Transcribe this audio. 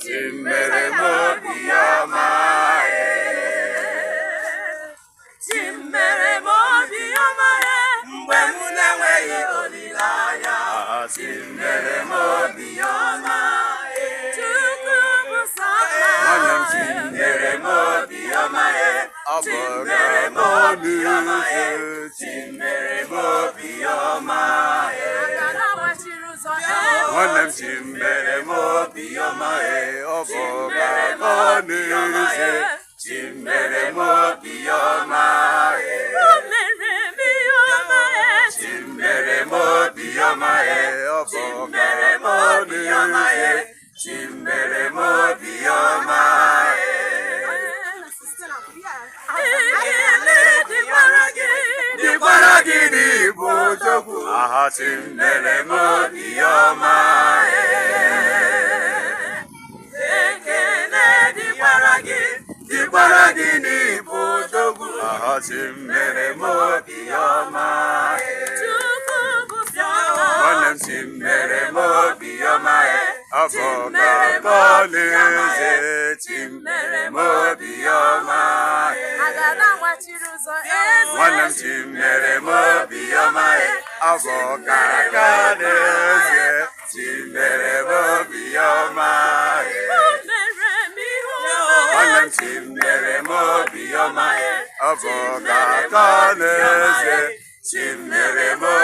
Chimere mobiọma Chimere mobiọma mgbe m na-enweghị olileanya Chimere mobiọma Chukwu bụ nwanne m Chimere mobiọma ọ bụ mobiọma Chimere mobiọma nwanne m Chimere mobiọma ọ bụ n'ezie Chimere mobiọma Chimere mobiọma ọ bụ n'ezie Chimere mobiọma dịkwara gị n'ịbụ Chukwu Chimere mobiọma dịkwara gị n'ịbụ Chukwu Chimere mobiọma nwanne m Chimere mobiọma ọ bụ n'ezie Chimere mobiọma nwanne m Chimere mobiọma ọ bụ n'ezie Chimere mobiọma nwanne m Chimere mobiọma ọ bụ n'ezie Chimere mobiọma